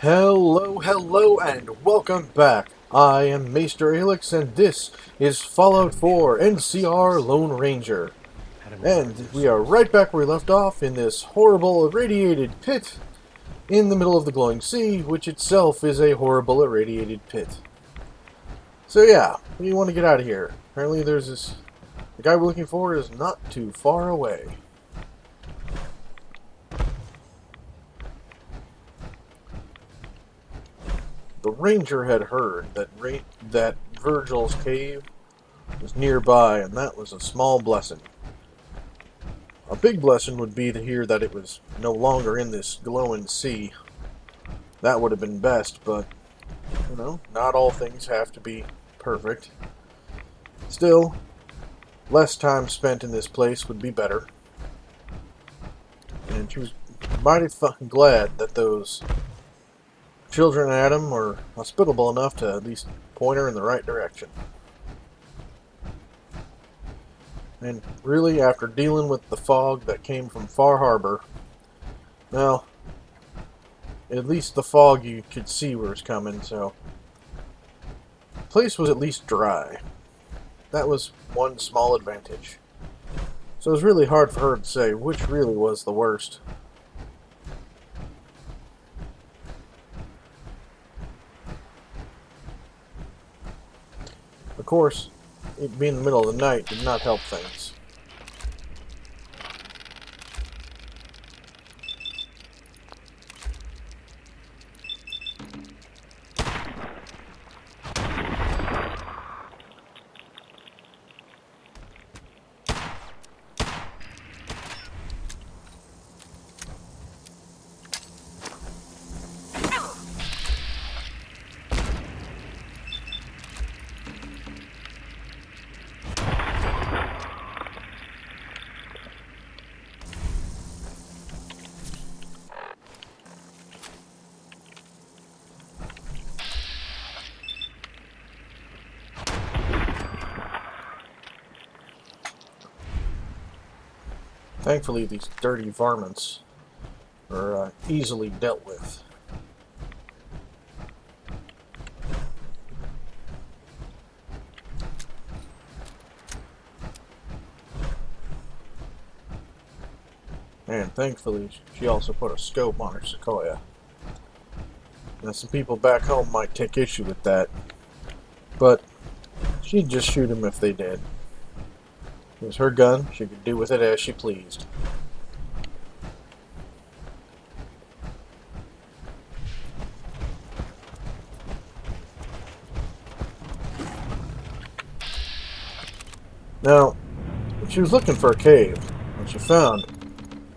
Hello, and welcome back. I am Maester Aelix, and this is Fallout 4 NCR Lone Ranger. And we are right back where we left off in this horrible irradiated pit in the middle of the Glowing Sea, which itself is a horrible irradiated pit. So yeah, we want to get out of here. Apparently the guy we're looking for is not too far away. The Ranger had heard that Virgil's cave was nearby, and that was a small blessing. A big blessing would be to hear that it was no longer in this Glowin Sea. That would have been best, but, not all things have to be perfect. Still, less time spent in this place would be better. And she was mighty fucking glad that those children at him were hospitable enough to at least point her in the right direction. And really, after dealing with the fog that came from Far Harbor, well, at least the fog you could see where it's coming, so the place was at least dry. That was one small advantage. So it was really hard for her to say which really was the worst. Of course, it being the middle of the night did not help things. Thankfully, these dirty varmints are easily dealt with. And thankfully, she also put a scope on her Sequoia. Now, some people back home might take issue with that, but she'd just shoot them if they did. It was her gun, she could do with it as she pleased. Now, she was looking for a cave. What she found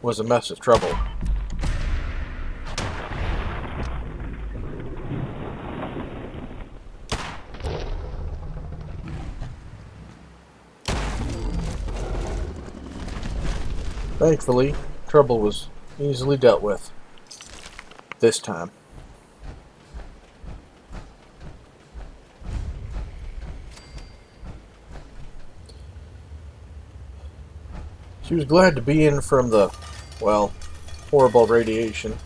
was a mess of trouble. Thankfully, trouble was easily dealt with. This time. She was glad to be in from the, well, horrible radiation.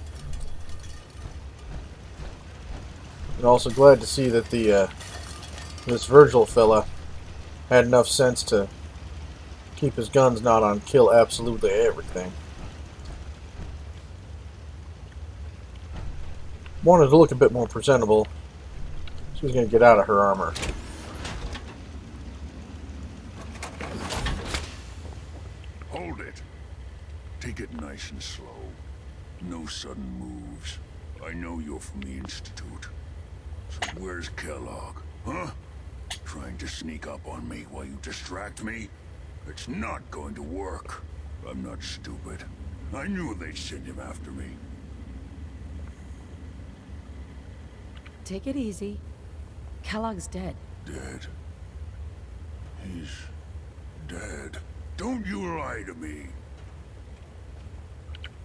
And also glad to see that this Virgil fella had enough sense to keep his guns not on kill absolutely everything. Wanted to look a bit more presentable. She was going to get out of her armor. Hold it. Take it nice and slow. No sudden moves. I know you're from the Institute. So where's Kellogg? Huh? Trying to sneak up on me while you distract me? It's not going to work. I'm not stupid. I knew they'd send him after me. Take it easy. Kellogg's dead. Dead? He's dead. Don't you lie to me.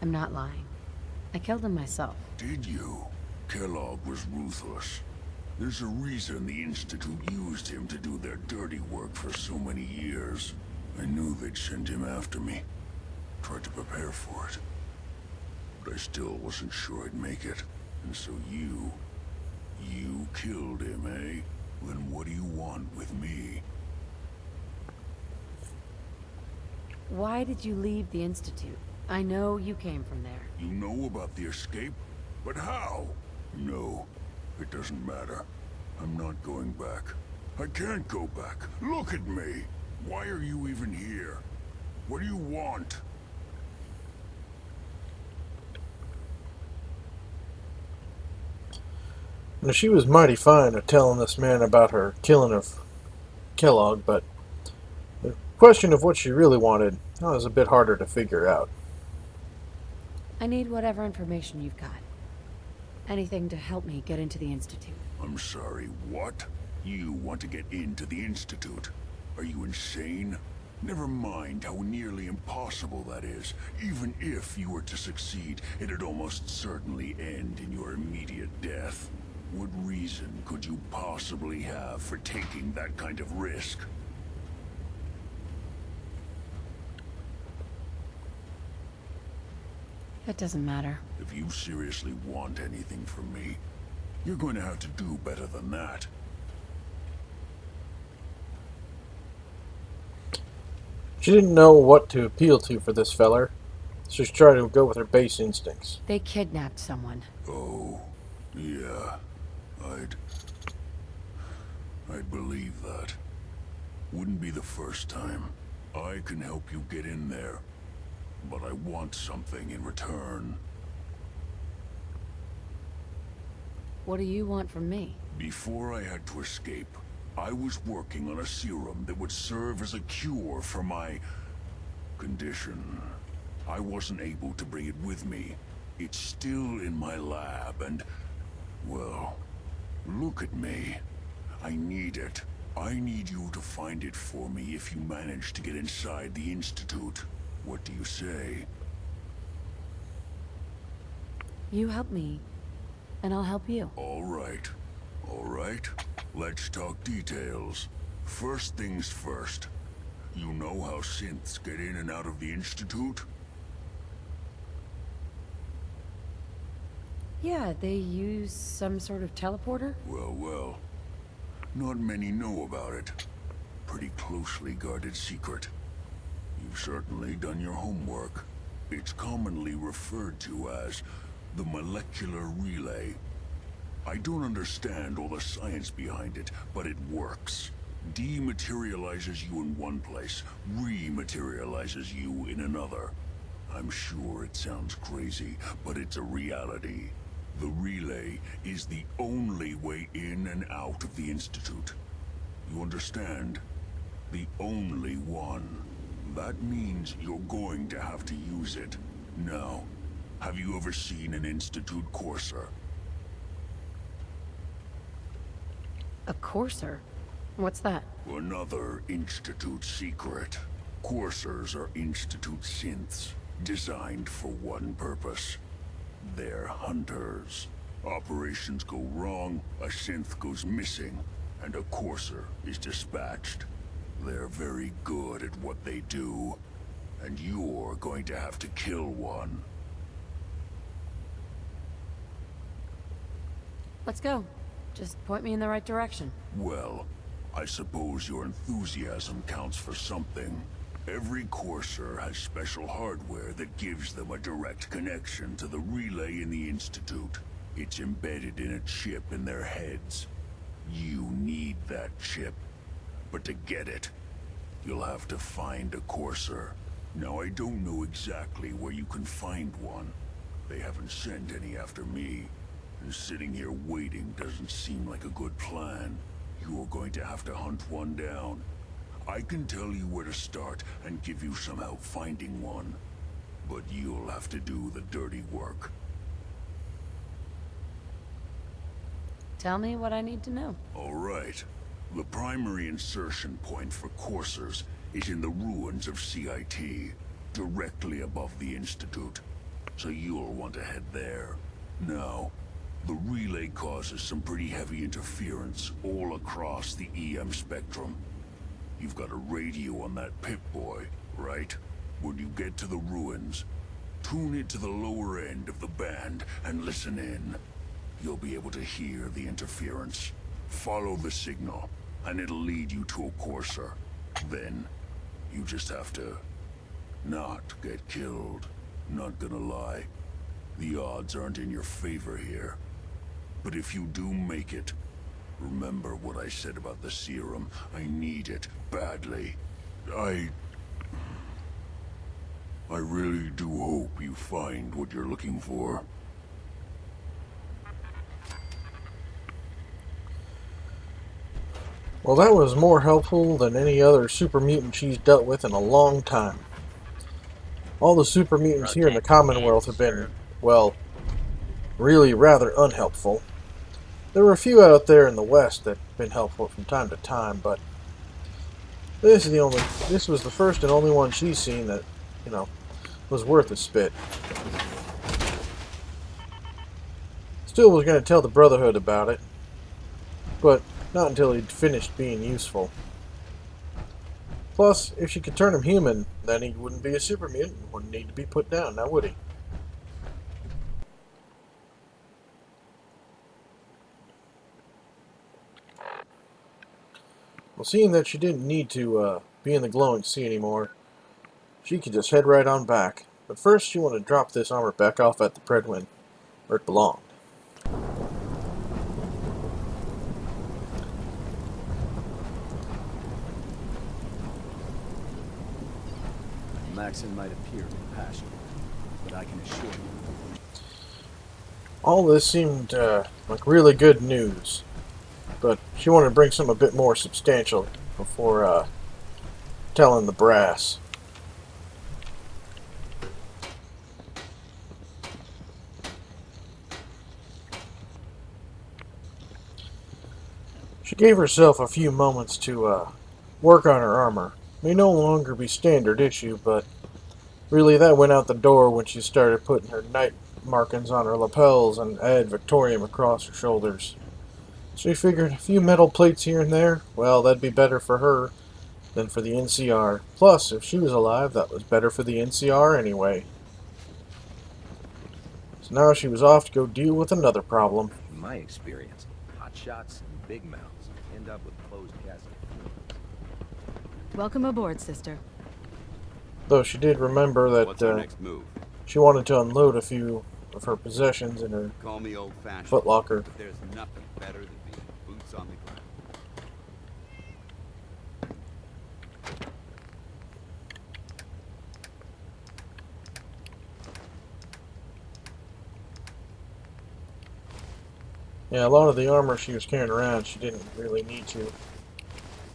I'm not lying. I killed him myself. Did you? Kellogg was ruthless. There's a reason the Institute used him to do their dirty work for so many years. I knew they'd send him after me. Tried to prepare for it. But I still wasn't sure I'd make it. And so you killed him, eh? Then what do you want with me? Why did you leave the Institute? I know you came from there. You know about the escape? But how? No, it doesn't matter. I'm not going back. I can't go back. Look at me! Why are you even here? What do you want? Now, she was mighty fine of telling this man about her killing of Kellogg, but the question of what she really wanted was a bit harder to figure out. I need whatever information you've got. Anything to help me get into the Institute. I'm sorry, what? You want to get into the Institute? Are you insane? Never mind how nearly impossible that is. Even if you were to succeed, it'd almost certainly end in your immediate death. What reason could you possibly have for taking that kind of risk? It doesn't matter. If you seriously want anything from me, you're going to have to do better than that. She didn't know what to appeal to for this feller, so she tried to go with her base instincts. They kidnapped someone. Oh, yeah. I'd believe that. Wouldn't be the first time. I can help you get in there, but I want something in return. What do you want from me? Before I had to escape, I was working on a serum that would serve as a cure for my condition. I wasn't able to bring it with me. It's still in my lab and, well, look at me. I need it. I need you to find it for me if you manage to get inside the Institute. What do you say? You help me, and I'll help you. All right. All right. Let's talk details. First things first. You know how synths get in and out of the Institute? Yeah, they use some sort of teleporter? Well. Not many know about it. Pretty closely guarded secret. You've certainly done your homework. It's commonly referred to as the molecular relay. I don't understand all the science behind it, but it works. Dematerializes you in one place, rematerializes you in another. I'm sure it sounds crazy, but it's a reality. The relay is the only way in and out of the Institute. You understand? The only one. That means you're going to have to use it. Now, have you ever seen an Institute courser? A courser? What's that? Another Institute secret. Coursers are Institute synths, designed for one purpose. They're hunters. Operations go wrong, a synth goes missing, and a courser is dispatched. They're very good at what they do, and you're going to have to kill one. Let's go. Just point me in the right direction. Well, I suppose your enthusiasm counts for something. Every courser has special hardware that gives them a direct connection to the relay in the Institute. It's embedded in a chip in their heads. You need that chip. But to get it, you'll have to find a courser. Now, I don't know exactly where you can find one. They haven't sent any after me. And sitting here waiting doesn't seem like a good plan. You're going to have to hunt one down. I can tell you where to start and give you some help finding one. But you'll have to do the dirty work. Tell me what I need to know. All right. The primary insertion point for coursers is in the ruins of CIT, directly above the Institute. So you'll want to head there. Now, the relay causes some pretty heavy interference all across the EM spectrum. You've got a radio on that Pip-Boy, right? When you get to the ruins, tune it to the lower end of the band and listen in. you'll be able to hear the interference. Follow the signal, and it'll lead you to a courser. Then, you just have to not get killed. Not gonna lie, the odds aren't in your favor here. But if you do make it, remember what I said about the serum. I need it badly. I really do hope you find what you're looking for. Well, that was more helpful than any other super mutant she's dealt with in a long time. All the super mutants here in the Commonwealth have been, well, really rather unhelpful. There were a few out there in the West that have been helpful from time to time, but this was the first and only one she's seen that, was worth a spit. Still was going to tell the Brotherhood about it, but not until he'd finished being useful. Plus, if she could turn him human, then he wouldn't be a super mutant and wouldn't need to be put down, now would he? Well, seeing that she didn't need to be in the Glowin Sea anymore, she could just head right on back. But first, she wanted to drop this armor back off at the Predwin, where it belonged. Maxon might appear compassionate, but I can assure you. All this seemed like really good news, but she wanted to bring something a bit more substantial before telling the brass. She gave herself a few moments to work on her armor. It may no longer be standard issue, but really that went out the door when she started putting her night markings on her lapels and ad Victorium across her shoulders. She figured a few metal plates here and there, well, that'd be better for her than for the NCR. Plus, if she was alive, that was better for the NCR anyway. So now she was off to go deal with another problem. In my experience, hot shots and big mouths end up with closed casket. Welcome aboard, sister. Though she did remember What's that our next move? she wanted to unload a few of her possessions in her Call me old-fashioned, footlocker. but there's nothing better than being boots on the ground. Yeah, a lot of the armor she was carrying around, she didn't really need to.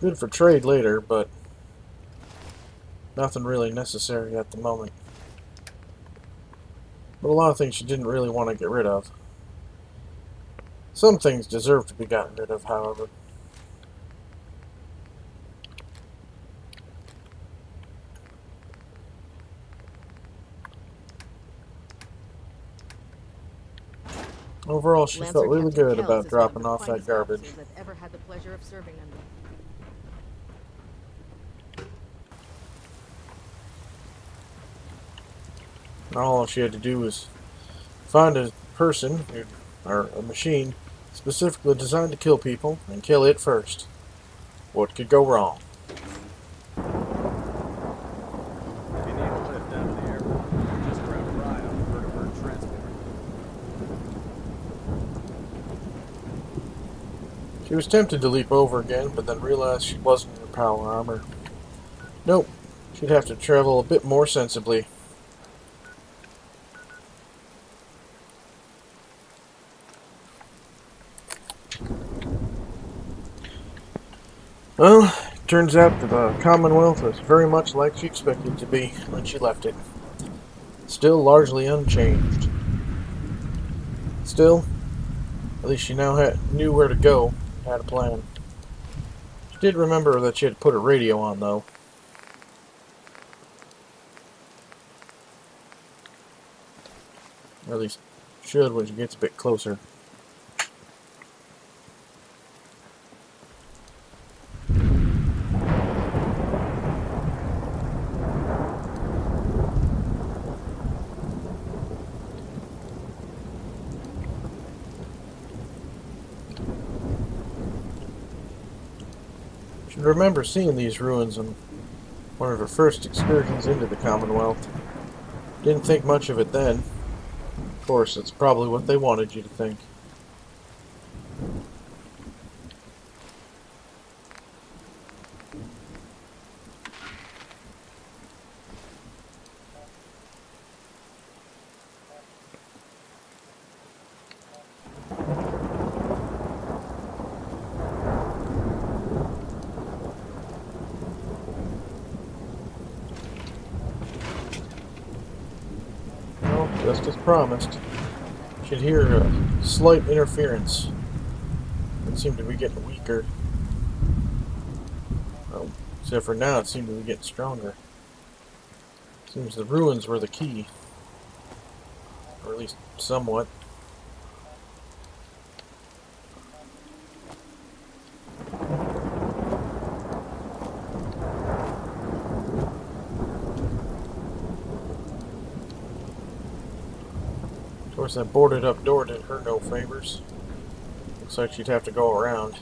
Good for trade later, but nothing really necessary at the moment. But a lot of things she didn't really want to get rid of. Some things deserve to be gotten rid of, however. Overall, she Lancer felt really Captain good Kells about is dropping one of off the that finest garbage. officers I've ever had the pleasure of serving under. All she had to do was find a person, or a machine, specifically designed to kill people, and kill it first. What could go wrong? If you need a lift out of the airport, just grab a ride on the vertibird transporter. She was tempted to leap over again, but then realized she wasn't in her power armor. Nope, she'd have to travel a bit more sensibly. Well, turns out that the Commonwealth was very much like she expected it to be when she left it. Still largely unchanged. Still, at least she now knew where to go, had a plan. She did remember that she had to put her radio on, though. Or at least should when she gets a bit closer. should remember seeing these ruins on one of her first excursions into the Commonwealth. Didn't think much of it then. Of course, it's probably what they wanted you to think. Well, just as promised. Should hear a slight interference. It seemed to be getting weaker. Well, except for now, it seemed to be getting stronger. Seems the ruins were the key. Or at least somewhat. Of course, that boarded up door did her no favors. Looks like she'd have to go around.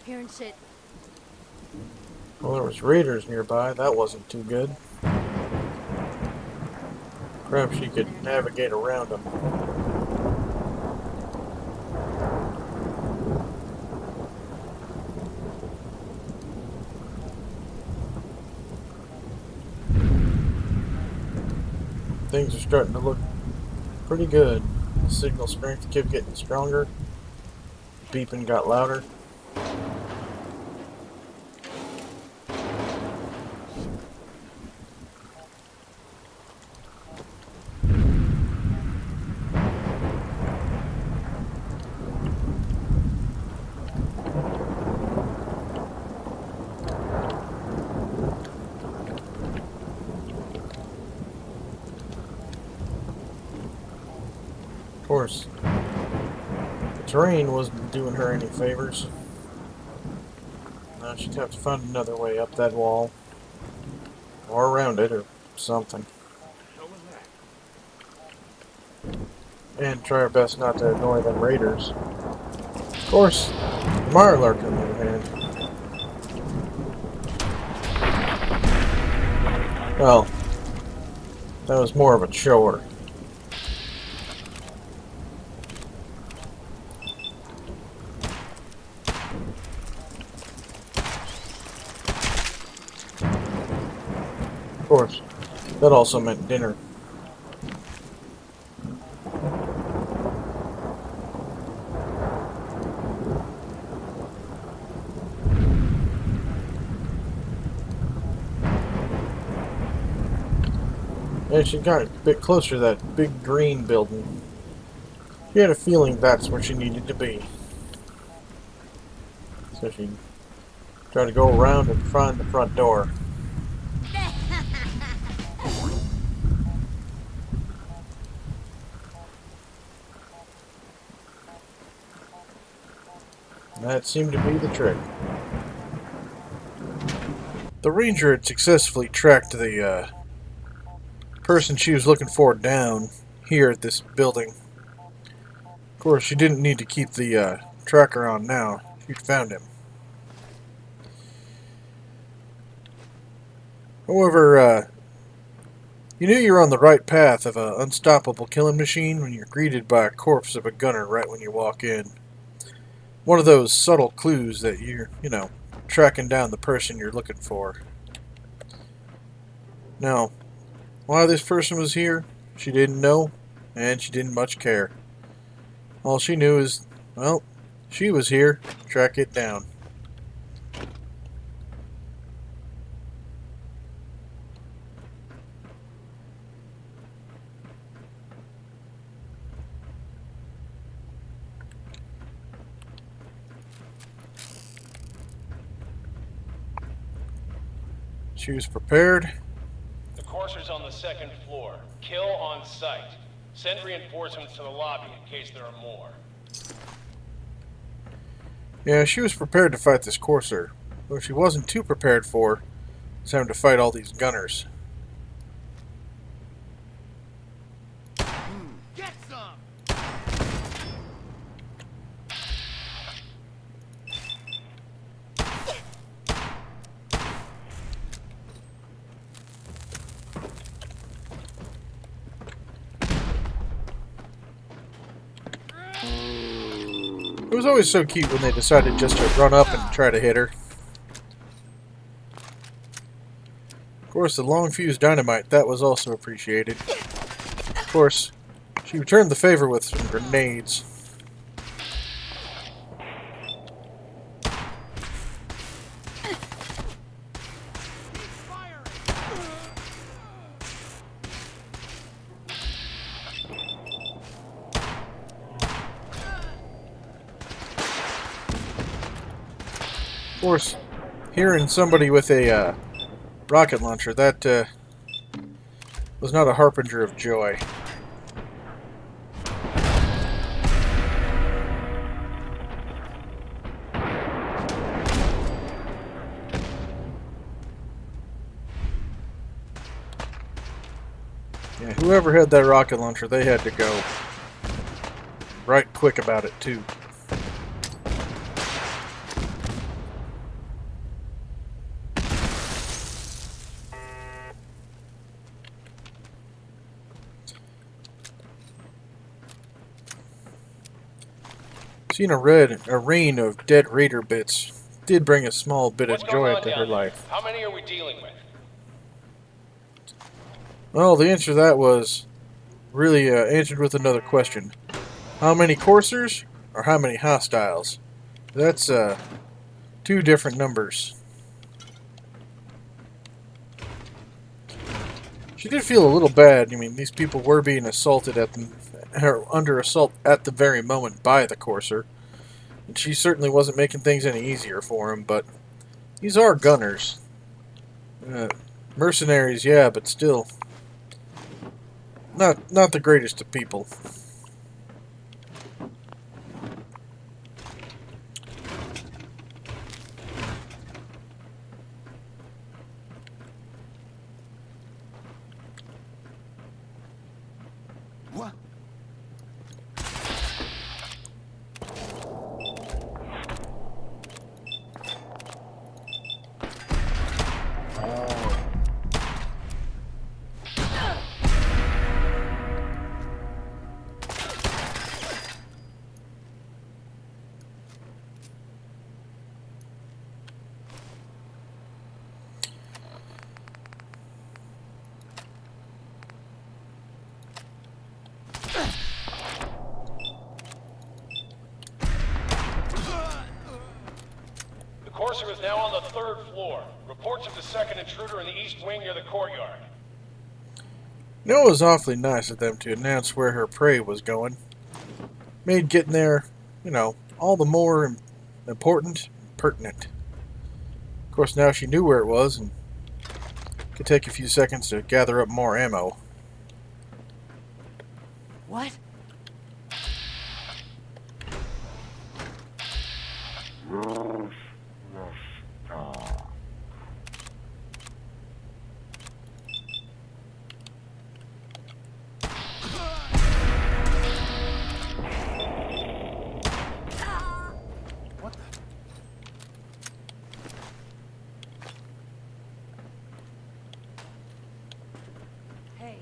Hearing shit. Well, there was raiders nearby. That wasn't too good. Perhaps she could navigate around them. Things are starting to look pretty good. The signal strength kept getting stronger. Beeping got louder. Of course, the terrain wasn't doing her any favors. Now she'd have to find another way up that wall. Or around it, or something. And try our best not to annoy them raiders. Of course, the Marlark on the other hand. Well, that was more of a chore. Of course, that also meant dinner. And she got a bit closer to that big green building. She had a feeling that's where she needed to be. So she tried to go around and find the front door. That seemed to be the trick. The ranger had successfully tracked the person she was looking for down here at this building. Of course, she didn't need to keep the tracker on now. She'd found him. However, you knew you were on the right path of an unstoppable killing machine when you're greeted by a corpse of a gunner right when you walk in. One of those subtle clues that you're, tracking down the person you're looking for. Now, why this person was here, she didn't know, and she didn't much care. All she knew is, well, she was here. Track it down. She was prepared. The courser's on the second floor. Kill on sight. Send reinforcements to the lobby in case there are more. Yeah, she was prepared to fight this courser. What she wasn't too prepared for was having to fight all these gunners. Get some! It was always so cute when they decided just to run up and try to hit her. Of course, the long fuse dynamite, that was also appreciated. Of course, she returned the favor with some grenades. Of course, hearing somebody with a rocket launcher, that was not a harbinger of joy. Yeah, whoever had that rocket launcher, they had to go right quick about it, too. Seeing a rain of dead raider bits did bring a small bit of What's joy going on into her down there? life. How many are we dealing with? Well, the answer to that was really answered with another question. How many coursers or how many hostiles? That's two different numbers. She did feel a little bad. I mean, these people were being assaulted under assault at the very moment by the courser. And she certainly wasn't making things any easier for them, but these are gunners. Mercenaries, yeah, but still not the greatest of people. What? The courser is now on the third floor. Reports of the second intruder in the east wing near the courtyard. You know, it was awfully nice of them to announce where her prey was going. Made getting there, you know, all the more important and pertinent. Of course, now she knew where it was and could take a few seconds to gather up more ammo. What? Hey.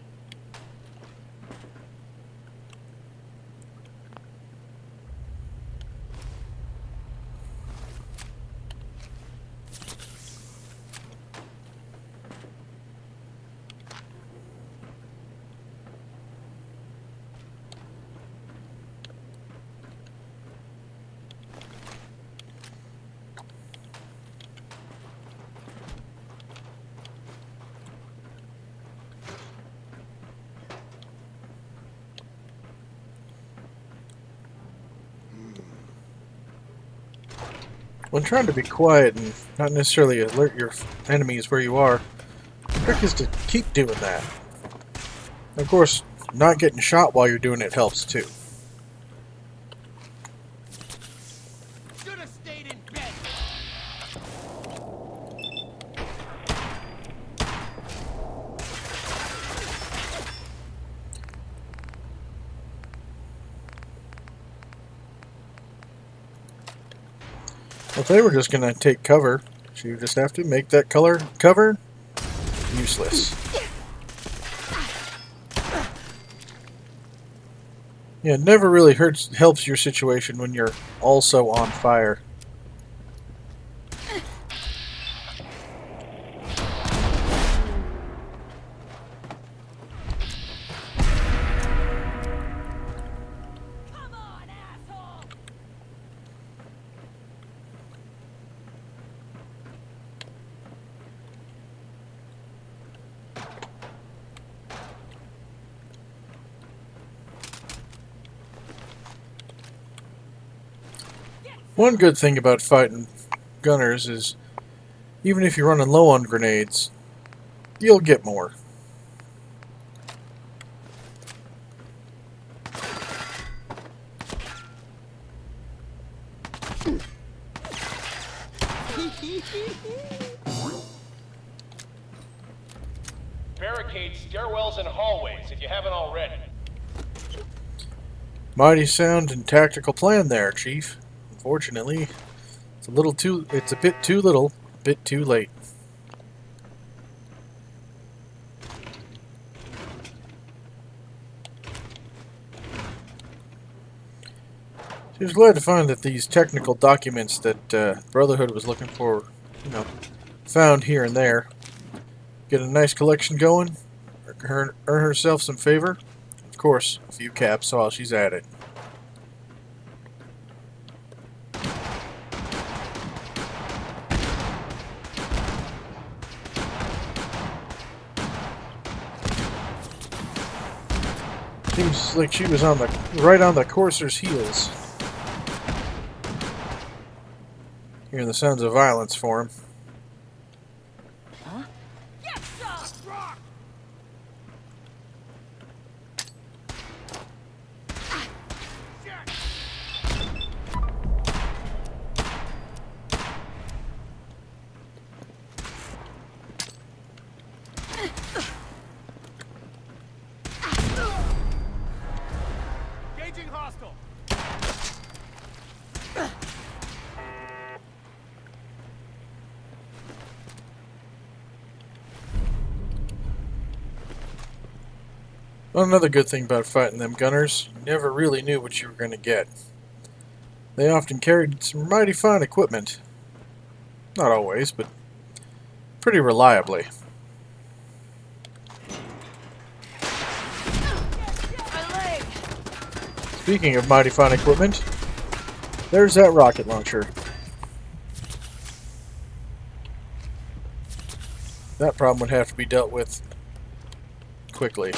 When trying to be quiet and not necessarily alert your enemies where you are, the trick is to keep doing that. Of course, not getting shot while you're doing it helps too. Should have stayed in bed. If they were just going to take cover, so you just have to make that cover useless. Yeah, it never really helps your situation when you're also on fire. Come on, asshole! One good thing about fighting gunners is, even if you're running low on grenades, you'll get more. Barricade stairwells and hallways if you haven't already. Mighty sound and tactical plan there, Chief. Unfortunately, it's a bit too little, a bit too late. She was glad to find that these technical documents that Brotherhood was looking for, found here and there. Get a nice collection going, earn herself some favor. Of course, a few caps while she's at it. Seems like she was right on the courser's heels. Hearing the sounds of violence for him. Get some! Rock! Engaging hostile! Another good thing about fighting them gunners, you never really knew what you were going to get. They often carried some mighty fine equipment. Not always, but pretty reliably. Speaking of mighty fine equipment, there's that rocket launcher. That problem would have to be dealt with quickly.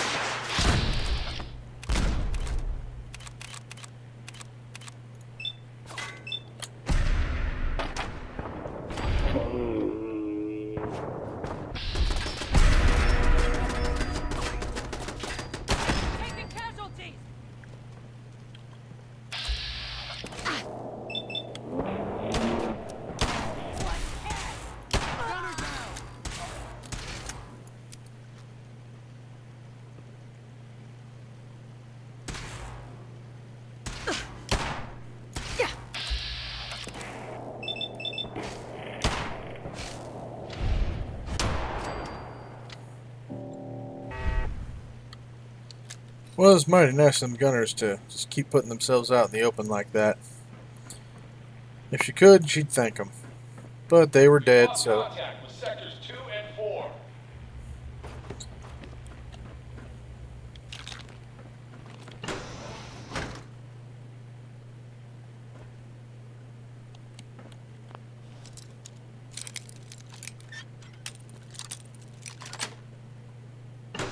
Taking casualties! Gunner down! Well, it's mighty nice of them gunners to just keep putting themselves out in the open like that. If she could, she'd thank them. But they were dead, Lost so... contact with sectors 2 and 4.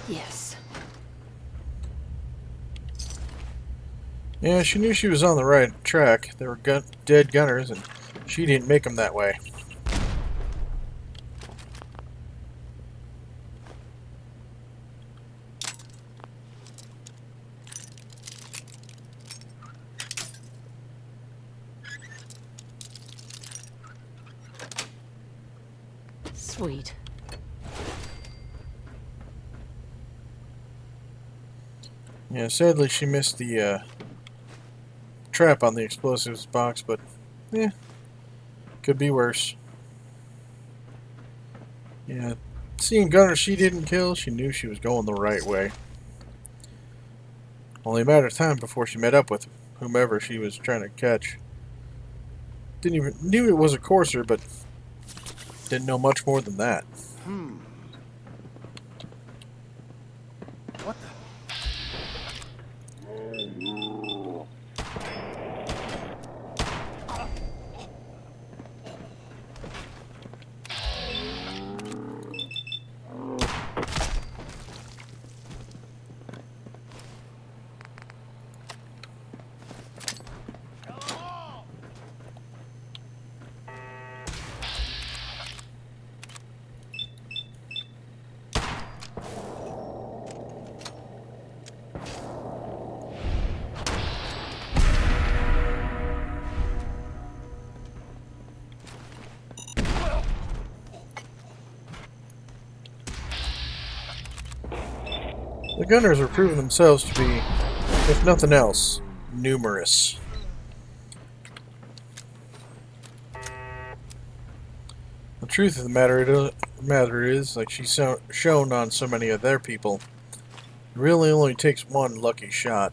Yes. Yeah, she knew she was on the right track. They were dead gunners, and She didn't make them that way. Sweet. Yeah, sadly she missed the trap on the explosives box, but yeah, could be worse. Yeah, seeing gunners she didn't kill, she knew she was going the right way. Only a matter of time before she met up with whomever she was trying to catch. Knew it was a courser, but didn't know much more than that. What the? The gunners are proving themselves to be, if nothing else, numerous. The truth of the matter is, like she's shown on so many of their people, it really only takes one lucky shot.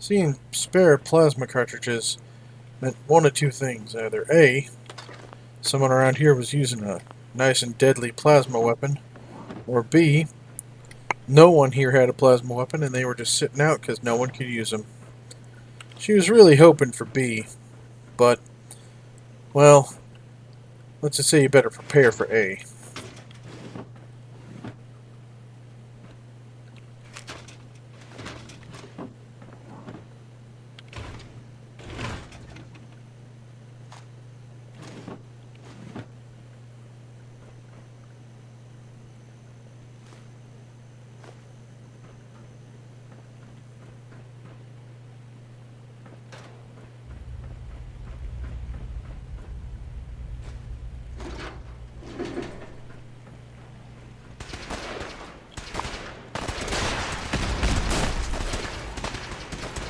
Seeing spare plasma cartridges meant one of two things. Either A, someone around here was using a nice and deadly plasma weapon, or B, no one here had a plasma weapon and they were just sitting out because no one could use them. She was really hoping for B, but, well, let's just say you better prepare for A.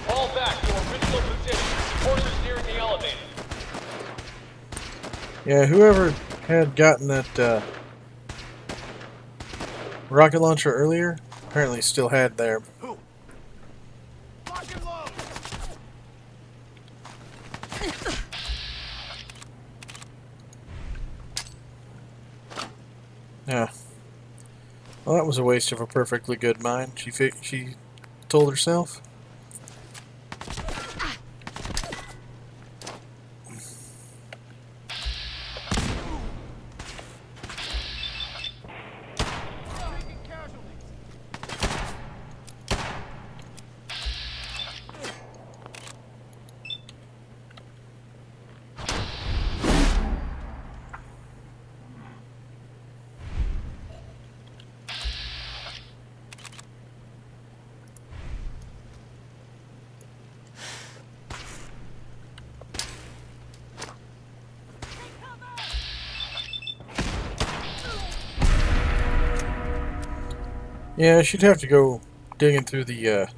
Fall back to original position. Horses nearing the elevator. Yeah, whoever had gotten that rocket launcher earlier apparently still had there. Lock and load! Yeah. Well, that was a waste of a perfectly good mine, she told herself. Taking casualties. Yeah, she'd have to go digging through the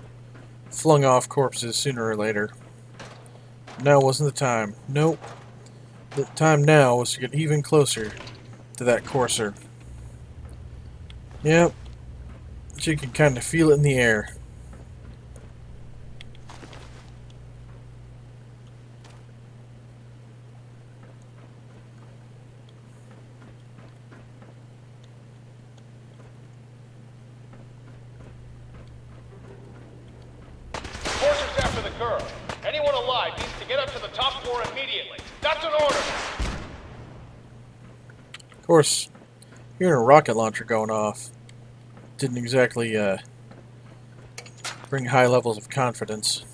flung off corpses sooner or later. Now wasn't the time. Nope. The time now was to get even closer to that courser. Yep. She could kind of feel it in the air. girl. Anyone alive needs to get up to the top floor immediately. That's an order! Of course, hearing a rocket launcher going off didn't exactly bring high levels of confidence.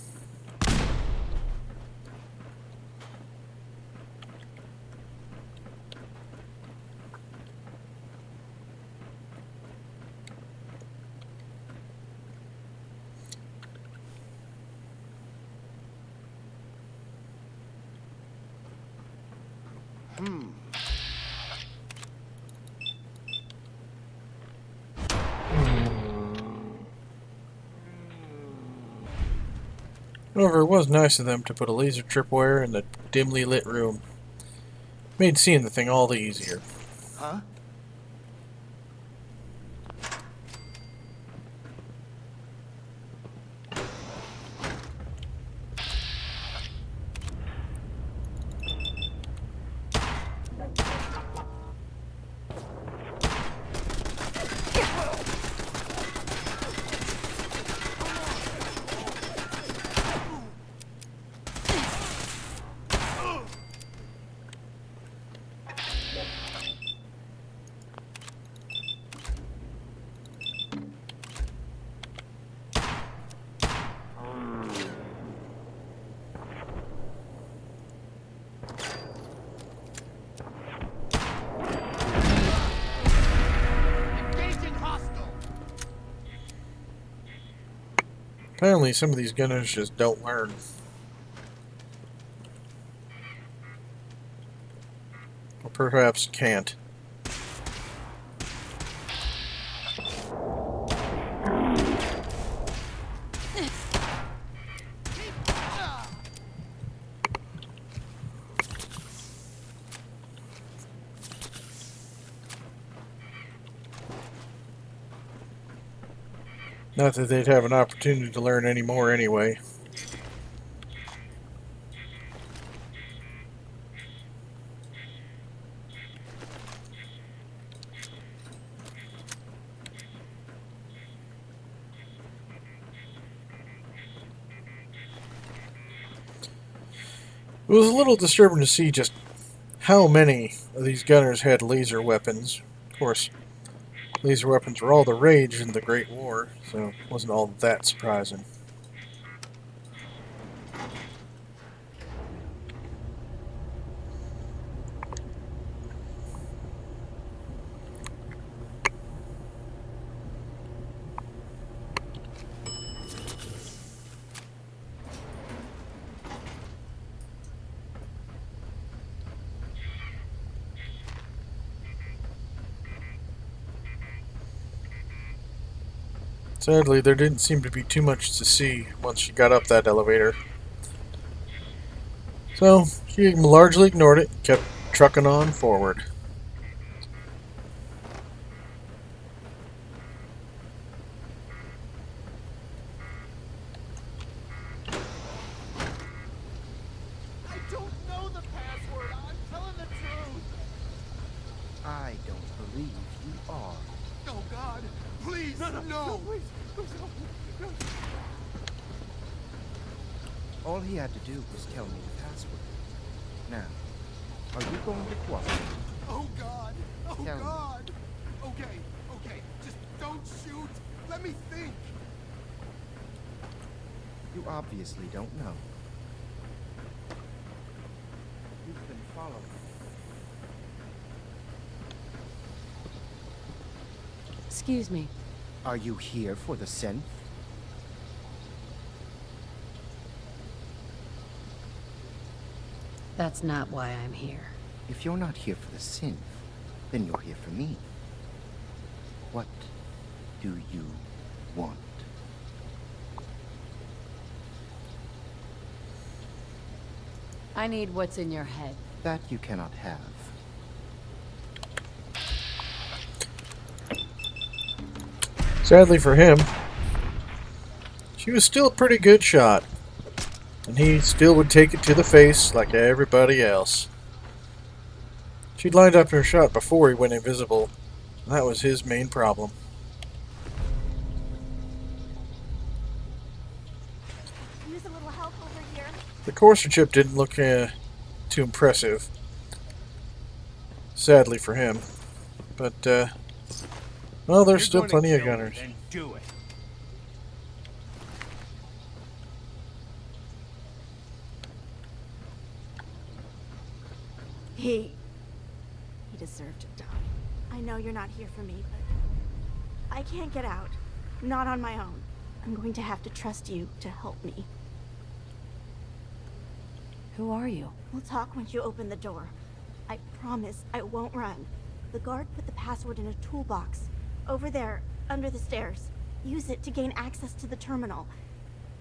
However, it was nice of them to put a laser tripwire in the dimly lit room. Made seeing the thing all the easier. Huh? Apparently, some of these gunners just don't learn. Or perhaps can't. Not that they'd have an opportunity to learn any more anyway. It was a little disturbing to see just how many of these gunners had laser weapons. Of course, laser weapons were all the rage in the Great War, so it wasn't all that surprising. Sadly, there didn't seem to be too much to see once she got up that elevator. So, she largely ignored it and kept trucking on forward. I don't know the password. I'm telling the truth. I don't believe you are. Oh, God. Please, no. Please, help me. No. All he had to do was tell me the password. Now, are you going to cooperate? Oh, God. Oh, tell God. Me. Okay. Just don't shoot. Let me think. You obviously don't know. You've been following. Excuse me. Are you here for the synth? That's not why I'm here. If you're not here for the synth, then you're here for me. What do you want? I need what's in your head. That you cannot have. Sadly for him, she was still a pretty good shot, and he still would take it to the face like everybody else. She'd lined up her shot before he went invisible, and that was his main problem. use a little help over here. The courser chip didn't look too impressive. Sadly for him. But, well, there's still plenty of gunners. Then do it. He deserved to die. I know you're not here for me, but I can't get out. Not on my own. I'm going to have to trust you to help me. Who are you? We'll talk once you open the door. I promise I won't run. The guard put the password in a toolbox. Over there, under the stairs. Use it to gain access to the terminal.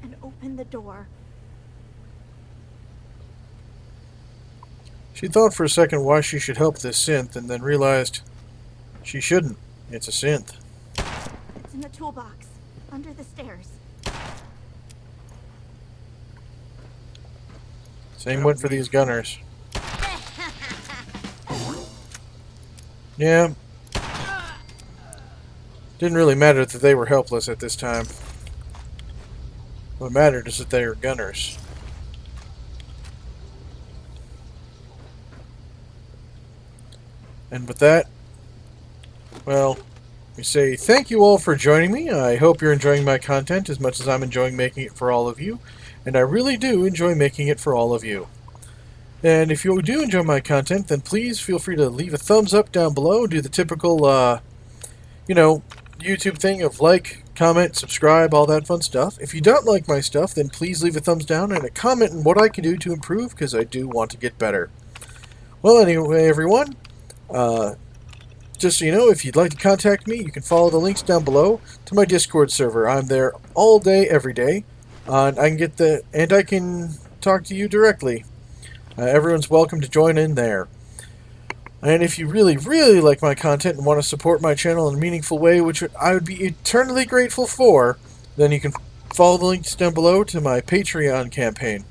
And open the door. She thought for a second why she should help this synth, and then realized she shouldn't. It's a synth. It's in the toolbox. Under the stairs. Same went for these gunners. Yeah. Didn't really matter that they were helpless at this time. What mattered is that they were gunners. And with that, well, we say thank you all for joining me. I hope you're enjoying my content as much as I'm enjoying making it for all of you. And I really do enjoy making it for all of you. And if you do enjoy my content, then please feel free to leave a thumbs up down below. Do the typical, you know, YouTube thing of like, comment, subscribe, all that fun stuff. If you don't like my stuff, then please leave a thumbs down and a comment on what I can do to improve, because I do want to get better. Well, anyway, everyone, just so you know, if you'd like to contact me, you can follow the links down below to my Discord server. I'm there all day, every day, and I can talk to you directly. Everyone's welcome to join in there. And if you really, really like my content and want to support my channel in a meaningful way, which I would be eternally grateful for, then you can follow the links down below to my Patreon campaign.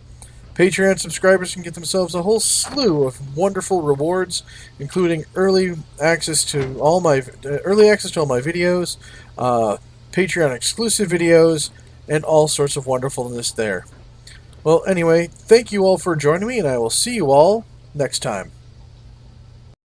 Patreon subscribers can get themselves a whole slew of wonderful rewards, including early access to all my videos, Patreon exclusive videos, and all sorts of wonderfulness there. Well, anyway, thank you all for joining me, and I will see you all next time.